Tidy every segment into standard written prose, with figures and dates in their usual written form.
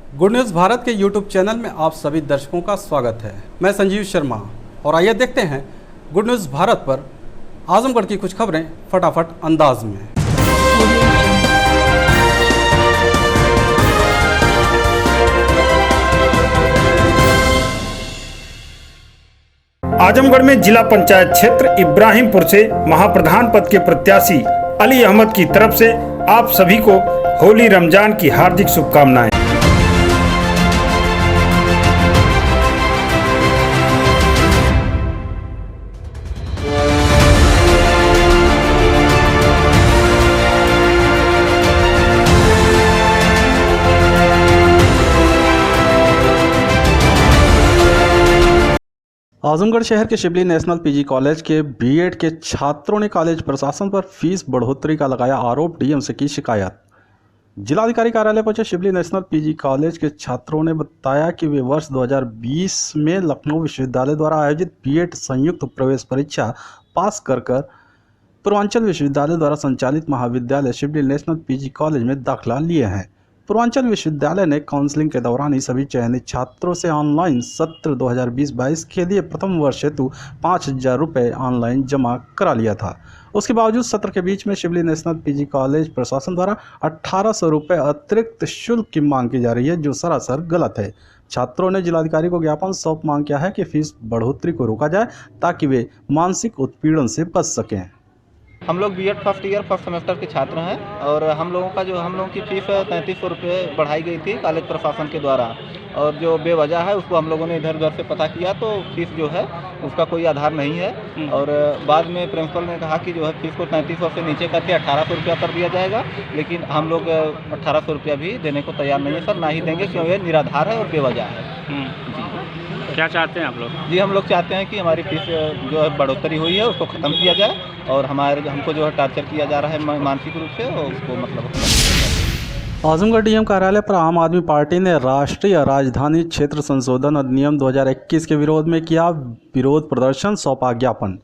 Good news Bharat के YouTube channel में आप सभी दर्शकों का स्वागत है। मैं संजीव शर्मा और आइए देखते हैं गुड न्यूज़ भारत पर आजमगढ़ की कुछ खबरें फटाफट अंदाज में। आजमगढ़ में जिला पंचायत क्षेत्र इब्राहिमपुर से महाप्रधान पद के प्रत्याशी अली अहमद की तरफ से आप सभी को होली रमजान की हार्दिक शुभकामनाएं। आजमगढ़ शहर के शिबली नेशनल पीजी कॉलेज के बीएड के छात्रों ने कॉलेज प्रशासन पर फीस बढ़ोतरी का लगाया आरोप, डीएम से की शिकायत। जिलाधिकारी कार्यालय पहुंचे शिबली नेशनल पीजी कॉलेज के छात्रों ने बताया कि वे वर्ष 2020 में लखनऊ विश्वविद्यालय द्वारा आयोजित बीएड संयुक्त प्रवेश परीक्षा पास कर पूर्वांचल विश्वविद्यालय द्वारा संचालित महाविद्यालय शिबली नेशनल पीजी कॉलेज में दाखिला लिए हैं। पूर्वांचल विश्वविद्यालय ने काउंसलिंग के दौरान ही सभी चयनित छात्रों से ऑनलाइन सत्र 2020-22 के लिए प्रथम वर्ष हेतु 5,000 रुपये ऑनलाइन जमा करा लिया था। उसके बावजूद सत्र के बीच में शिबली नेशनल पीजी कॉलेज प्रशासन द्वारा 1,800 रुपये अतिरिक्त शुल्क की मांग की जा रही है, जो सरासर गलत है। छात्रों ने जिलाधिकारी को ज्ञापन सौंप मांग किया है कि फीस बढ़ोतरी को रोका जाए ताकि वे मानसिक उत्पीड़न से बच सकें। हम लोग BEd first year first semester के छात्र हैं और हम लोगों की फीस 3,300 रुपये बढ़ाई गई थी कॉलेज प्रशासन के द्वारा, और जो बेवजह है उसको हम लोगों ने इधर उधर से पता किया तो फीस जो है उसका कोई आधार नहीं है। और बाद में प्रिंसिपल ने कहा कि जो है फीस को 3,300 से नीचे करके 1,800 रुपया कर दिया जाएगा, लेकिन हम लोग 1,800 रुपया भी देने को तैयार नहीं है सर, ना ही देंगे क्योंकि ये निराधार है और बेवजह है। क्या चाहते हैं आप लोग? जी, हम लोग चाहते हैं कि हमारी फीस जो है बढ़ोतरी हुई है उसको ख़त्म किया जाए और हमको जो है टार्चर किया जा रहा है मानसिक रूप से, और उसको मतलब। आजमगढ़ डीएम कार्यालय पर आम आदमी पार्टी ने राष्ट्रीय राजधानी क्षेत्र संशोधन अधिनियम 2021 के विरोध में किया विरोध प्रदर्शन, सौंपा ज्ञापन।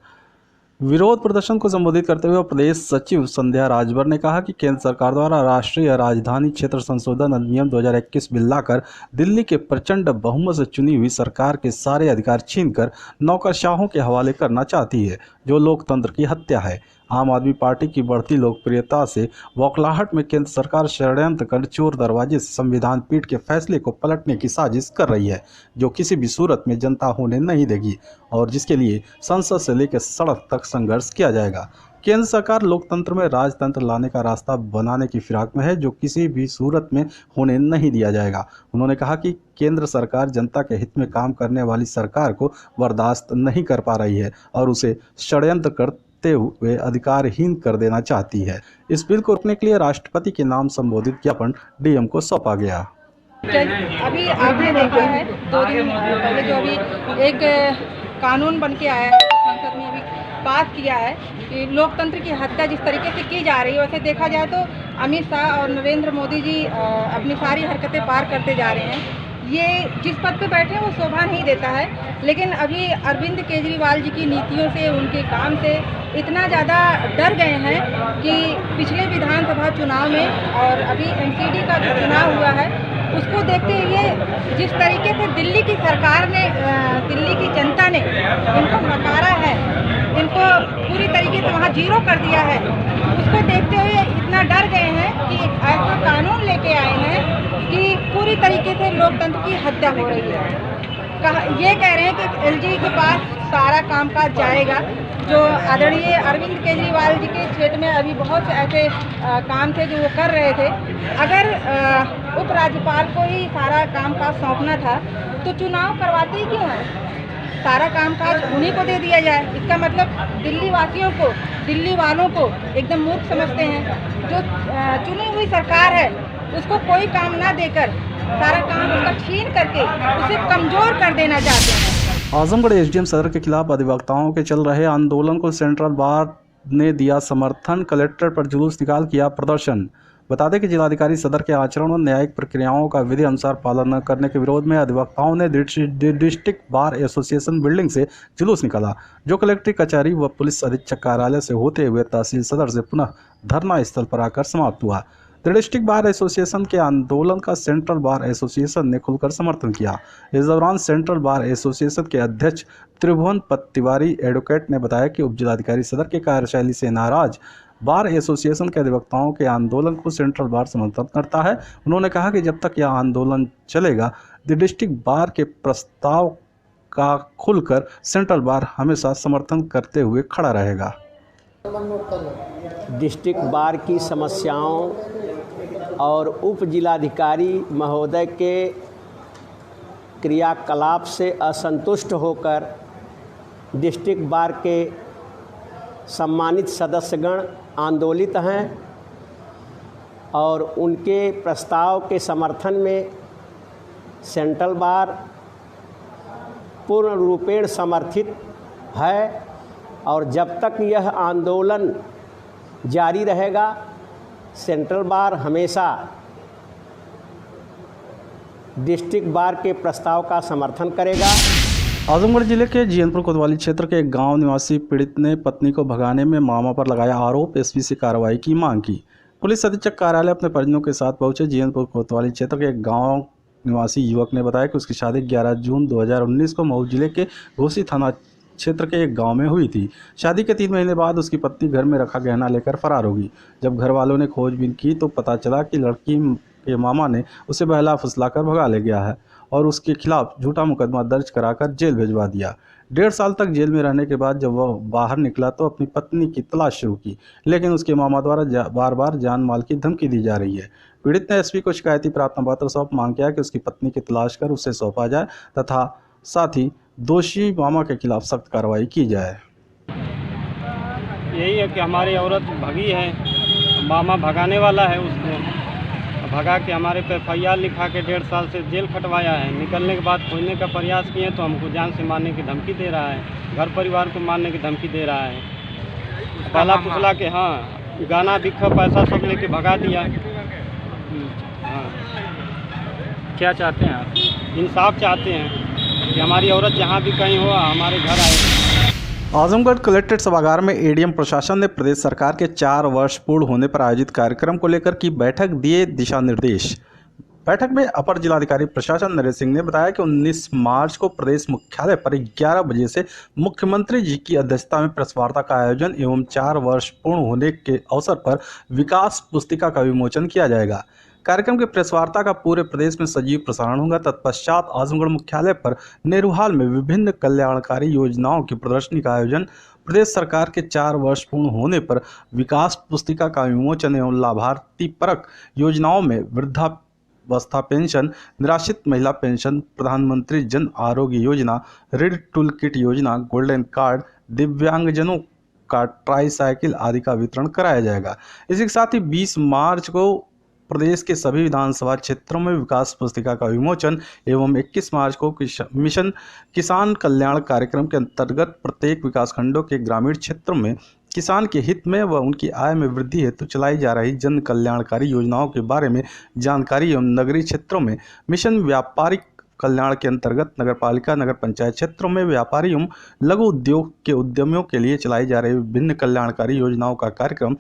विरोध प्रदर्शन को संबोधित करते हुए प्रदेश सचिव संध्या राजभर ने कहा कि केंद्र सरकार द्वारा राष्ट्रीय राजधानी क्षेत्र संशोधन अधिनियम 2021 बिल लाकर दिल्ली के प्रचंड बहुमत से चुनी हुई सरकार के सारे अधिकार छीनकर नौकरशाहों के हवाले करना चाहती है, जो लोकतंत्र की हत्या है। आम आदमी पार्टी की बढ़ती लोकप्रियता से बौखलाहट में केंद्र सरकार षड्यंत्र कर चोर दरवाजे से संविधान पीठ के फैसले को पलटने की साजिश कर रही है, जो किसी भी सूरत में जनता होने नहीं देगी और जिसके लिए संसद से लेकर सड़क तक संघर्ष किया जाएगा। केंद्र सरकार लोकतंत्र में राजतंत्र लाने का रास्ता बनाने की फिराक में है, जो किसी भी सूरत में होने नहीं दिया जाएगा। उन्होंने कहा कि केंद्र सरकार जनता के हित में काम करने वाली सरकार को बर्दाश्त नहीं कर पा रही है और उसे षड्यंत्र करते हुए अधिकारहीन कर देना चाहती है। इस बिल को रोकने के लिए राष्ट्रपति के नाम संबोधित ज्ञापन डीएम को सौंपा गया। अभी आपने देखा है 2 दिन पहले जो अभी एक कानून बन के आया है, संसद में अभी पास किया है कि लोकतंत्र की हत्या जिस तरीके से की जा रही है, वैसे देखा जाए तो अमित शाह और नरेंद्र मोदी जी अपनी सारी हरकतें पार करते जा रहे हैं। ये जिस पद पे बैठे हैं वो शोभा नहीं देता है, लेकिन अभी अरविंद केजरीवाल जी की नीतियों से, उनके काम से इतना ज़्यादा डर गए हैं कि पिछले विधानसभा चुनाव में और अभी एमसीडी का जो चुनाव हुआ है उसको देखते हुए जिस तरीके से दिल्ली की सरकार ने, दिल्ली की जनता ने इनको नकारा है, इनको पूरी तरीके से वहाँ जीरो कर दिया है, उसको देखते हुए इतना डर गए हैं कि ऐसा कानून लेके आए हैं कि पूरी तरीके से लोकतंत्र की हत्या हो रही है। ये कह रहे हैं कि एलजी के पास सारा कामकाज जाएगा। जो आदरणीय अरविंद केजरीवाल जी के क्षेत्र में अभी बहुत से ऐसे काम थे जो वो कर रहे थे, अगर उपराज्यपाल को ही सारा कामकाज सौंपना था तो चुनाव करवाते ही क्यों है? सारा कामकाज उन्हीं को दे दिया जाए। इसका मतलब दिल्ली वासियों को, दिल्ली वालों को एकदम मूर्ख समझते हैं। जो चुनी हुई सरकार है उसको कोई काम ना देकर सारा काम उसका छीन करके उसे कमजोर कर देना चाहते हैं। आजमगढ़ एसडीएम सदर के खिलाफ अधिवक्ताओं के चल रहे आंदोलन को सेंट्रल बार ने दिया समर्थन, कलेक्टर पर जुलूस निकाल किया प्रदर्शन। बता दें कि जिलाधिकारी सदर के आचरण और न्यायिक प्रक्रियाओं का विधि अनुसार पालन न करने के विरोध में अधिवक्ताओं ने डिस्ट्रिक्ट बार एसोसिएशन बिल्डिंग से जुलूस निकाला, जो कलेक्ट्रेट कचहरी व पुलिस अधीक्षक कार्यालय से होते हुए तहसील सदर से पुनः धरना स्थल पर आकर समाप्त हुआ। डिस्ट्रिक्ट बार एसोसिएशन के आंदोलन का सेंट्रल बार एसोसिएशन ने खुलकर समर्थन किया। इस दौरान सेंट्रल बार एसोसिएशन के अध्यक्ष त्रिभुवन तिवारी एडवोकेट ने बताया कि उपजिलाधिकारी सदर के कार्यशैली से नाराज बार एसोसिएशन के अधिवक्ताओं के आंदोलन को सेंट्रल बार समर्थन करता है। उन्होंने कहा कि जब तक यह आंदोलन चलेगा डिस्ट्रिक्ट बार के प्रस्ताव का खुलकर सेंट्रल बार हमेशा समर्थन करते हुए खड़ा रहेगा। डिस्ट्रिक्ट बार की समस्याओं और उप जिलाधिकारी महोदय के क्रियाकलाप से असंतुष्ट होकर डिस्ट्रिक्ट बार के सम्मानित सदस्यगण आंदोलित हैं और उनके प्रस्ताव के समर्थन में सेंट्रल बार पूर्ण रूपेण समर्थित है और जब तक यह आंदोलन जारी रहेगा सेंट्रल बार हमेशा डिस्ट्रिक्ट बार के प्रस्ताव का समर्थन करेगा। आजमगढ़ जिले के जियनपुर कोतवाली क्षेत्र के एक गांव निवासी पीड़ित ने पत्नी को भगाने में मामा पर लगाया आरोप। एसपी से कार्रवाई की मांग की। पुलिस अधीक्षक कार्यालय अपने परिजनों के साथ पहुंचे। जियनपुर कोतवाली क्षेत्र के एक गांव निवासी युवक ने बताया कि उसकी शादी 11 जून 2019 को मऊ जिले के घोसी थाना क्षेत्र के एक गांव में हुई थी। शादी के 3 महीने बाद उसकी पत्नी घर में रखा गहना लेकर फरार होगी। जब घर वालों ने खोजबीन की तो पता चला कि लड़की के मामा ने उसे बहला फुसलाकर भगा ले गया है और उसके खिलाफ झूठा मुकदमा दर्ज कराकर जेल भिजवा दिया। 1.5 साल तक जेल में रहने के बाद जब वह बाहर निकला तो अपनी पत्नी की तलाश शुरू की, लेकिन उसके मामा द्वारा बार बार जान माल की धमकी दी जा रही है। पीड़ित ने एसपी को शिकायती प्रार्थना पत्र सौंप मांग किया कि उसकी पत्नी की तलाश कर उसे सौंपा जाए तथा साथ ही दोषी मामा के खिलाफ सख्त कार्रवाई की जाए। यही है कि हमारी औरत भगी है, मामा भगाने वाला है, उसको भगा के हमारे पे FIR लिखा के 1.5 साल से जेल खटवाया है। निकलने के बाद खोजने का प्रयास किए तो हमको जान से मारने की धमकी दे रहा है, घर परिवार को मारने की धमकी दे रहा है। पहला पुछला के हाँ गाना बिखा पैसा सब लेके भगा दिया। हाँ क्या चाहते हैं आप? इंसाफ चाहते हैं कि हमारी औरत जहाँ भी कहीं हो हमारे घर आए। आजमगढ़ कलेक्ट्रेट सभागार में एडीएम प्रशासन ने प्रदेश सरकार के 4 वर्ष पूर्ण होने पर आयोजित कार्यक्रम को लेकर की बैठक, दिए दिशा निर्देश। बैठक में अपर जिलाधिकारी प्रशासन नरेश सिंह ने बताया कि 19 मार्च को प्रदेश मुख्यालय पर 11 बजे से मुख्यमंत्री जी की अध्यक्षता में प्रेस वार्ता का आयोजन एवं 4 वर्ष पूर्ण होने के अवसर पर विकास पुस्तिका का विमोचन किया जाएगा। कार्यक्रम के प्रेस वार्ता का पूरे प्रदेश में सजीव प्रसारण होगा। तत्पश्चात आजमगढ़ मुख्यालय पर नेहरू हॉल में विभिन्न कल्याणकारी योजनाओं की प्रदर्शनी का आयोजन, प्रदेश सरकार के 4 वर्ष पूर्ण होने पर विकास पुस्तिका का विमोचन एवं लाभार्थी परक योजनाओं में वृद्धावस्था पेंशन, निराश्रित महिला पेंशन, प्रधानमंत्री Jan Arogya Yojana, read tool kit योजना, गोल्डन कार्ड, दिव्यांगजनों का ट्राईसाइकिल आदि का वितरण कराया जाएगा। इसी के साथ ही 20 मार्च को प्रदेश के सभी विधानसभा क्षेत्रों में विकास पुस्तिका का विमोचन एवं 21 मार्च को मिशन किसान कल्याण कार्यक्रम के अंतर्गत प्रत्येक विकासखंडों के ग्रामीण क्षेत्रों में किसान के हित में व उनकी आय में वृद्धि हेतु चलाई जा रही जन कल्याणकारी योजनाओं के बारे में जानकारी एवं नगरीय क्षेत्रों में मिशन व्यापारिक कल्याण के अंतर्गत नगरपालिका नगर पंचायत क्षेत्रों में व्यापारी एवं लघु उद्योग के उद्यमियों के लिए चलाई जा रही विभिन्न कल्याणकारी योजनाओं का कार्यक्रम,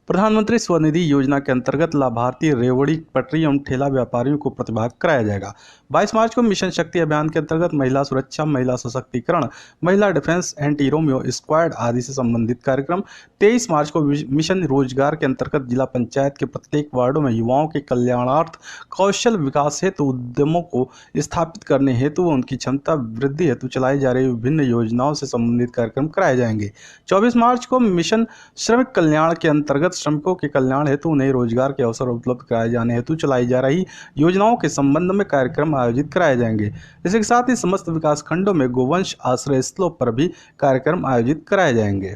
प्रधानमंत्री स्वनिधि योजना के अंतर्गत लाभार्थी रेवड़ी पटरी एवं ठेला व्यापारियों को प्रतिभाग कराया जाएगा। 22 मार्च को मिशन शक्ति अभियान के अंतर्गत महिला सुरक्षा, महिला सशक्तिकरण, महिला डिफेंस, एंटी रोमियो स्क्वाड आदि से संबंधित कार्यक्रम। 23 मार्च को मिशन रोजगार के अंतर्गत जिला पंचायत के प्रत्येक वार्डों में युवाओं के कल्याणार्थ कौशल विकास हेतु उद्यमों को स्थापित करने हेतु उनकी क्षमता वृद्धि हेतु चलाई जा रही विभिन्न योजनाओं से संबंधित कार्यक्रम कराए जाएंगे। 24 मार्च को मिशन श्रमिक कल्याण के अंतर्गत श्रमिकों के कल्याण हेतु उन्हें रोजगार के अवसर उपलब्ध कराए जाने हेतु चलाई जा रही योजनाओं के संबंध में कार्यक्रम आयोजित कराए जाएंगे। इसी के साथ ही समस्त विकास खंडों में गोवंश आश्रय स्थलों पर भी कार्यक्रम आयोजित कराए जाएंगे।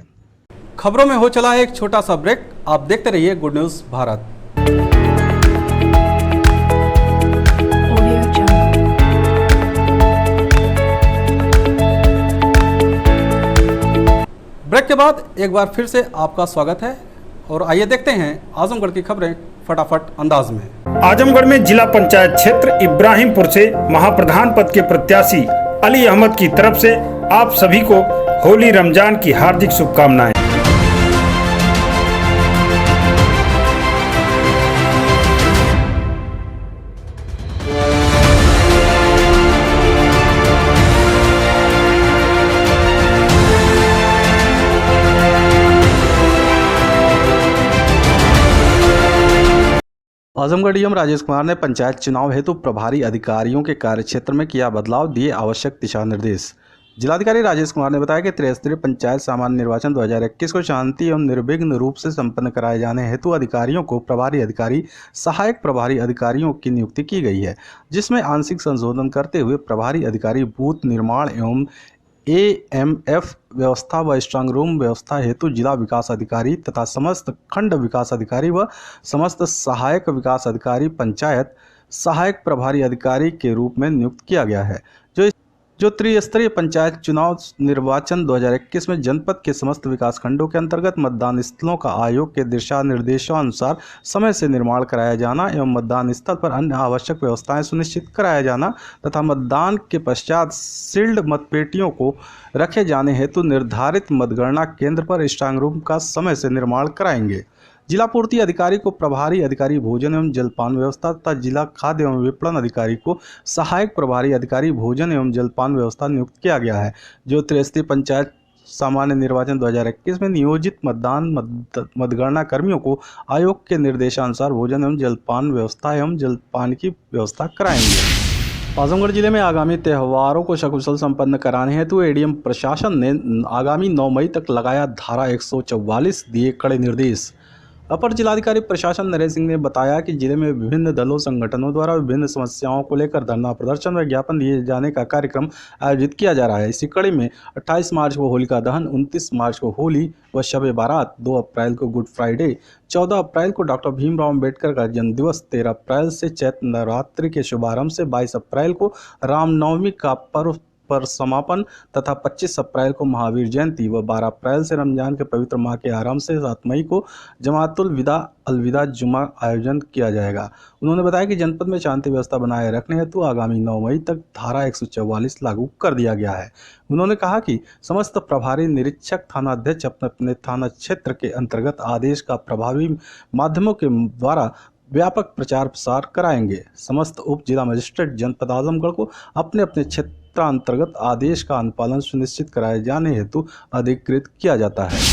खबरों में हो चला है एक छोटा सा ब्रेक। आप देखते रहिए गुड न्यूज भारत। ब्रेक के बाद एक बार फिर से आपका स्वागत है और आइए देखते हैं आजमगढ़ की खबरें फटाफट अंदाज में। आजमगढ़ में जिला पंचायत क्षेत्र इब्राहिमपुर से महाप्रधान पद के प्रत्याशी अली अहमद की तरफ से आप सभी को होली रमजान की हार्दिक शुभकामनाएं। आजमगढ़ डीएम राजेश कुमार ने पंचायत चुनाव हेतु प्रभारी अधिकारियों के कार्यक्षेत्र में किया बदलाव, दिए आवश्यक दिशा निर्देश। जिलाधिकारी राजेश कुमार ने बताया कि त्रिस्तरीय पंचायत सामान्य निर्वाचन 2021 को शांति एवं निर्विघ्न रूप से संपन्न कराए जाने हेतु अधिकारियों को प्रभारी अधिकारी, सहायक प्रभारी अधिकारियों की नियुक्ति की गई है, जिसमें आंशिक संशोधन करते हुए प्रभारी अधिकारी बूथ निर्माण एवं AMF व्यवस्था व स्ट्रांग रूम व्यवस्था हेतु जिला विकास अधिकारी तथा समस्त खंड विकास अधिकारी व समस्त सहायक विकास अधिकारी पंचायत सहायक प्रभारी अधिकारी के रूप में नियुक्त किया गया है, जो त्रिस्तरीय पंचायत चुनाव निर्वाचन 2021 में जनपद के समस्त विकास खंडों के अंतर्गत मतदान स्थलों का आयोग के दिशा निर्देशानुसार समय से निर्माण कराया जाना एवं मतदान स्थल पर अन्य आवश्यक व्यवस्थाएं सुनिश्चित कराया जाना तथा मतदान के पश्चात सील्ड मतपेटियों को रखे जाने हेतु निर्धारित मतगणना केंद्र पर स्ट्रांग रूम का समय से निर्माण कराएंगे। जिला पूर्ति अधिकारी को प्रभारी अधिकारी भोजन एवं जलपान व्यवस्था तथा जिला खाद्य एवं विपणन अधिकारी को सहायक प्रभारी अधिकारी भोजन एवं जलपान व्यवस्था नियुक्त किया गया है, जो त्रिस्तरीय पंचायत सामान्य निर्वाचन 2021 में नियोजित मतगणना कर्मियों को आयोग के निर्देशानुसार भोजन एवं जलपान व्यवस्था एवं जलपान की व्यवस्था कराएंगे। आजमगढ़ जिले में आगामी त्योहारों को सकुशल संपन्न कराने हेतु एडीएम प्रशासन ने आगामी 9 मई तक लगाया धारा 144, दिए कड़े निर्देश। अपर जिलाधिकारी प्रशासन नरेश सिंह ने बताया कि जिले में विभिन्न दलों संगठनों द्वारा विभिन्न समस्याओं को लेकर धरना प्रदर्शन व ज्ञापन दिए जाने का कार्यक्रम आयोजित किया जा रहा है। इसी कड़ी में 28 मार्च को होलिका दहन, 29 मार्च को होली व शब बारात, 2 अप्रैल को गुड फ्राइडे, 14 अप्रैल को डॉक्टर भीमराव अम्बेडकर का जन्मदिवस, 13 अप्रैल से चैत्र नवरात्रि के शुभारंभ से 22 अप्रैल को रामनवमी का पर्व पर समापन तथा 25 अप्रैल को महावीर जयंती व 12 अप्रैल से रमजान के पवित्र माह के आरंभ से 7 मई को जमातुल विदा अलविदा जुमा आयोजन किया जाएगा। उन्होंने बताया कि जनपद में शांति व्यवस्था बनाए रखने हेतु आगामी 9 मई तक धारा 144 लागू कर दिया गया है। उन्होंने कहा कि समस्त प्रभारी निरीक्षक थाना अध्यक्ष अपने अपने थाना क्षेत्र के अंतर्गत आदेश का प्रभावी माध्यमों के द्वारा व्यापक प्रचार प्रसार कराएंगे। समस्त उप जिला मजिस्ट्रेट जनपद आजमगढ़ को अपने अपने क्षेत्रांतर्गत आदेश का अनुपालन सुनिश्चित कराए जाने हेतु अधिकृत किया जाता है।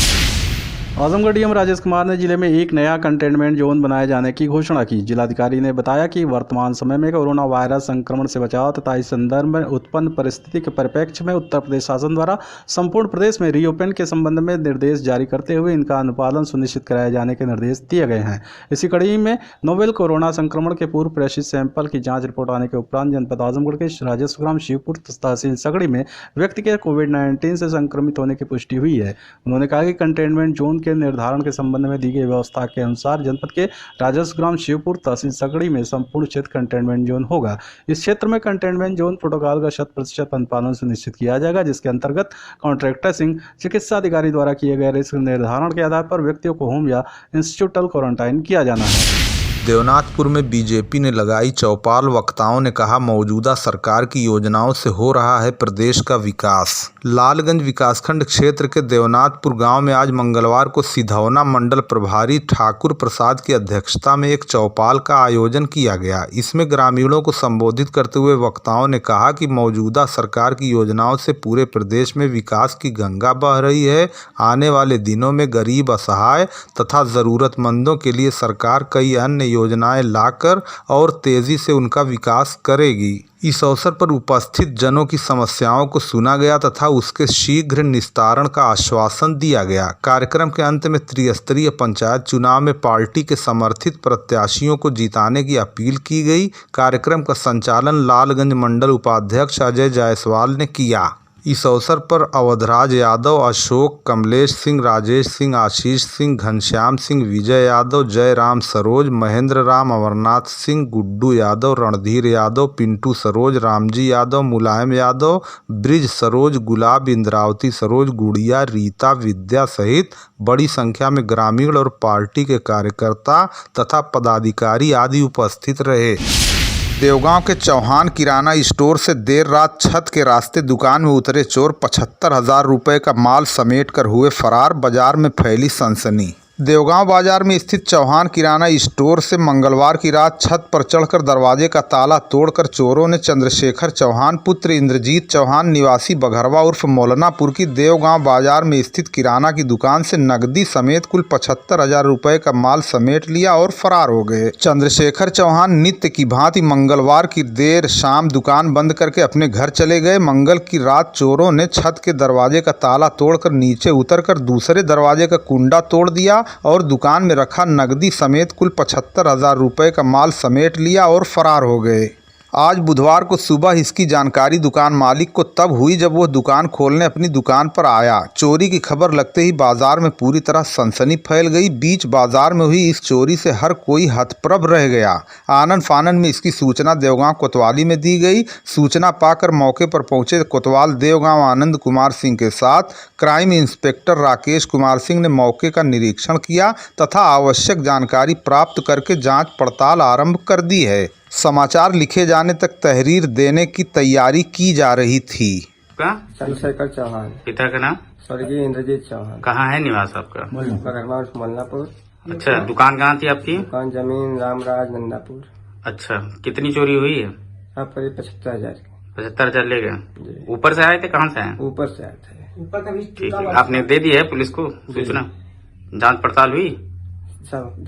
आजमगढ़ डीएम राजेश कुमार ने जिले में एक नया कंटेनमेंट जोन बनाए जाने की घोषणा की। जिलाधिकारी ने बताया कि वर्तमान समय में कोरोना वायरस संक्रमण से बचाव तथा इस संदर्भ में उत्पन्न परिस्थिति के परिप्रेक्ष्य में उत्तर प्रदेश शासन द्वारा संपूर्ण प्रदेश में रीओपन के संबंध में निर्देश जारी करते हुए इनका अनुपालन सुनिश्चित कराए जाने के निर्देश दिए गए हैं। इसी कड़ी में नोवेल कोरोना संक्रमण के पूर्व प्रेषित सैंपल की जाँच रिपोर्ट आने के उपरांत जनपद आजमगढ़ के राजस्व ग्राम शिवपुर तहसील सगड़ी में व्यक्ति के कोविड-19 से संक्रमित होने की पुष्टि हुई है। उन्होंने कहा कि कंटेनमेंट जोन के निर्धारण के संबंध में दी गई व्यवस्था के अनुसार जनपद के राजस्व ग्राम शिवपुर तहसील सगड़ी में संपूर्ण क्षेत्र कंटेनमेंट जोन होगा। इस क्षेत्र में कंटेनमेंट जोन प्रोटोकॉल का 100% अनुपालन सुनिश्चित किया जाएगा, जिसके अंतर्गत कॉन्ट्रैक्ट ट्रेसिंग चिकित्सा अधिकारी द्वारा किए गए रिस्क निर्धारण के आधार पर व्यक्तियों को होम या इंस्टीट्यूटल क्वारंटाइन किया जाना है। देवनाथपुर में बीजेपी ने लगाई चौपाल। वक्ताओं ने कहा, मौजूदा सरकार की योजनाओं से हो रहा है प्रदेश का विकास। लालगंज विकासखंड क्षेत्र के देवनाथपुर गांव में आज मंगलवार को सिधौना मंडल प्रभारी ठाकुर प्रसाद की अध्यक्षता में एक चौपाल का आयोजन किया गया। इसमें ग्रामीणों को संबोधित करते हुए वक्ताओं ने कहा कि मौजूदा सरकार की योजनाओं से पूरे प्रदेश में विकास की गंगा बह रही है। आने वाले दिनों में गरीब, असहाय तथा ज़रूरतमंदों के लिए सरकार कई अन्य योजनाएं लाकर और तेजी से उनका विकास करेगी। इस अवसर पर उपस्थित जनों की समस्याओं को सुना गया तथा उसके शीघ्र निस्तारण का आश्वासन दिया गया। कार्यक्रम के अंत में त्रिस्तरीय पंचायत चुनाव में पार्टी के समर्थित प्रत्याशियों को जिताने की अपील की गई। कार्यक्रम का संचालन लालगंज मंडल उपाध्यक्ष अजय जायसवाल ने किया। इस अवसर पर अवधराज यादव, अशोक, कमलेश सिंह, राजेश सिंह, आशीष सिंह, घनश्याम सिंह, विजय यादव, जयराम सरोज, महेंद्र राम, अमरनाथ सिंह, गुड्डू यादव, रणधीर यादव, पिंटू सरोज, रामजी यादव, मुलायम यादव, ब्रिज सरोज, गुलाब, इंद्रावती सरोज, गुड़िया, रीता, विद्या सहित बड़ी संख्या में ग्रामीण और पार्टी के कार्यकर्ता तथा पदाधिकारी आदि उपस्थित रहे। देवगांव के चौहान किराना स्टोर से देर रात छत के रास्ते दुकान में उतरे चोर 75,000 रुपये का माल समेट कर हुए फरार। बाजार में फैली सनसनी। देवगांव बाजार में स्थित चौहान किराना स्टोर से मंगलवार की रात छत पर चढ़कर दरवाजे का ताला तोड़कर चोरों ने चंद्रशेखर चौहान पुत्र इंद्रजीत चौहान निवासी बघरवा उर्फ मौलानापुर की देवगांव बाजार में स्थित किराना की दुकान से नकदी समेत कुल 75,000 रुपए का माल समेट लिया और फरार हो गए। चंद्रशेखर चौहान नित्य की भांति मंगलवार की देर शाम दुकान बंद करके अपने घर चले गए। मंगल की रात चोरों ने छत के दरवाजे का ताला तोड़कर नीचे उतरकर दूसरे दरवाजे का कुंडा तोड़ दिया और दुकान में रखा नकदी समेत कुल 75,000 रुपए का माल समेट लिया और फरार हो गए। आज बुधवार को सुबह इसकी जानकारी दुकान मालिक को तब हुई जब वह दुकान खोलने अपनी दुकान पर आया। चोरी की खबर लगते ही बाजार में पूरी तरह सनसनी फैल गई। बीच बाजार में हुई इस चोरी से हर कोई हतप्रभ रह गया। आनन फानन में इसकी सूचना देवगांव कोतवाली में दी गई। सूचना पाकर मौके पर पहुंचे कोतवाल देवगांव आनंद कुमार सिंह के साथ क्राइम इंस्पेक्टर राकेश कुमार सिंह ने मौके का निरीक्षण किया तथा आवश्यक जानकारी प्राप्त करके जांच पड़ताल आरंभ कर दी है। समाचार लिखे जाने तक तहरीर देने की तैयारी की जा रही थी। चंद्रशेखर चौहान, पिता का नाम? स्वर्गीय इंद्रजीत चौहान। कहाँ है निवास आपका? बघरवा मौलानापुर। अच्छा, दुकान कहाँ थी आपकी? दुकान जमीन रामराज नंदापुर। अच्छा, कितनी चोरी हुई है? आप करीब 75,000। 75,000 ले गए। ऊपर से आए थे? कहाँ से आए? ऊपर से आए थे। ठीक है, आपने दे दी है पुलिस को सूचना? जांच पड़ताल हुई? सब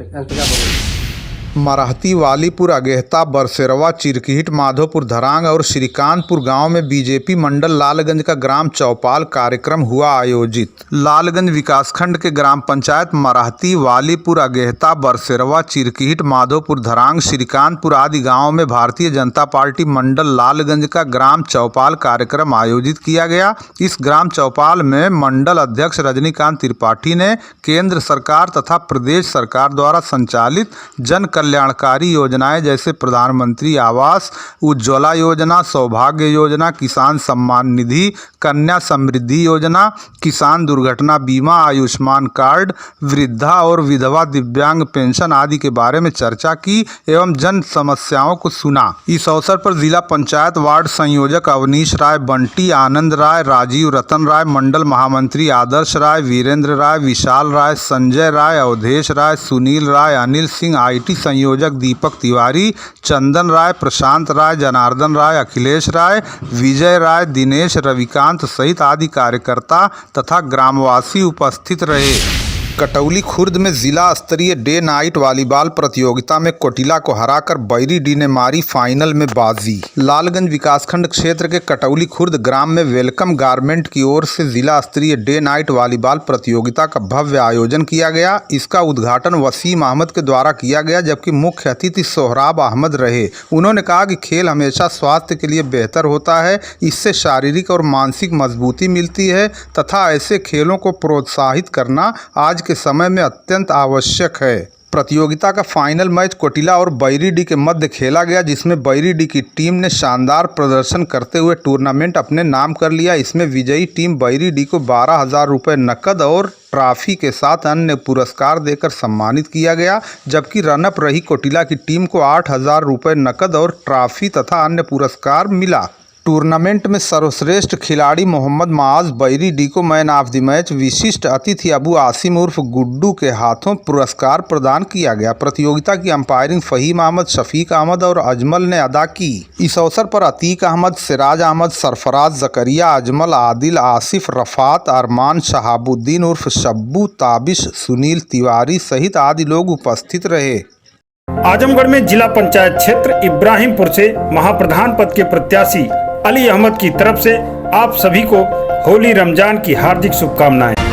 मराहती वालीपुर अगेहता बरसेरवा चिरकीट माधोपुर धरांग और श्रीकांतपुर गांव में बीजेपी मंडल लालगंज का ग्राम चौपाल कार्यक्रम हुआ आयोजित। लालगंज विकासखंड के ग्राम पंचायत मराहती वालीपुर अगेहता बरसेरवा चिरकीट माधोपुर धरांग श्रीकांतपुर आदि गांवों में भारतीय जनता पार्टी मंडल लालगंज का ग्राम चौपाल कार्यक्रम आयोजित किया गया। इस ग्राम चौपाल में मंडल अध्यक्ष रजनीकांत त्रिपाठी ने केंद्र सरकार तथा प्रदेश सरकार द्वारा संचालित जन कल्याणकारी योजनाएं जैसे प्रधानमंत्री आवास, उज्ज्वला योजना, सौभाग्य योजना, किसान सम्मान निधि, कन्या समृद्धि योजना, किसान दुर्घटना बीमा, आयुष्मान कार्ड, वृद्धा और विधवा दिव्यांग पेंशन आदि के बारे में चर्चा की एवं जन समस्याओं को सुना। इस अवसर पर जिला पंचायत वार्ड संयोजक अवनीश राय, बंटी आनंद राय, राजीव रतन राय, मंडल महामंत्री आदर्श राय, वीरेंद्र राय, विशाल राय, संजय राय, अवधेश राय, सुनील राय, अनिल सिंह, IT संयोजक दीपक तिवारी, चंदन राय, प्रशांत राय, जनार्दन राय, अखिलेश राय, विजय राय, दिनेश, रविकांत सहित आदि कार्यकर्ता तथा ग्रामवासी उपस्थित रहे। कटौली खुर्द में जिला स्तरीय डे नाइट वॉलीबॉल प्रतियोगिता में कोटिला को हराकर बैरीडीह ने मारी फाइनल में बाजी। लालगंज विकासखंड क्षेत्र के कटौली खुर्द ग्राम में वेलकम गारमेंट की ओर से जिला स्तरीय डे नाइट वॉलीबॉल प्रतियोगिता का भव्य आयोजन किया गया। इसका उद्घाटन वसीम अहमद के द्वारा किया गया, जबकि मुख्य अतिथि सोहराब अहमद रहे। उन्होंने कहा कि खेल हमेशा स्वास्थ्य के लिए बेहतर होता है, इससे शारीरिक और मानसिक मजबूती मिलती है तथा ऐसे खेलों को प्रोत्साहित करना आज के समय में अत्यंत आवश्यक है। प्रतियोगिता का फाइनल मैच कोटिला और बैरीडीह के मध्य खेला गया, जिसमें बैरीडीह की टीम ने शानदार प्रदर्शन करते हुए टूर्नामेंट अपने नाम कर लिया। इसमें विजयी टीम बैरीडीह को 12,000 रुपये नकद और ट्रॉफी के साथ अन्य पुरस्कार देकर सम्मानित किया गया, जबकि रनअप रही कोटिला की टीम को 8,000 रुपये नकद और ट्रॉफी तथा अन्य पुरस्कार मिला। टूर्नामेंट में सर्वश्रेष्ठ खिलाड़ी मोहम्मद माज बैरीडीह को मैन ऑफ द मैच, विशिष्ट अतिथि अबू आसिम उर्फ गुड्डू के हाथों पुरस्कार प्रदान किया गया। प्रतियोगिता की अंपायरिंग फहीम अहमद, शफीक अहमद और अजमल ने अदा की। इस अवसर पर अतीक अहमद, सिराज अहमद, सरफराज जकरिया, अजमल, आदिल, आसिफ, रफात, अरमान, शहाबुद्दीन उर्फ शब्बू, ताबिश, सुनील तिवारी सहित आदि लोग उपस्थित रहे। आजमगढ़ में जिला पंचायत क्षेत्र इब्राहिमपुर से महाप्रधान पद के प्रत्याशी अली अहमद की तरफ से आप सभी को होली रमजान की हार्दिक शुभकामनाएं।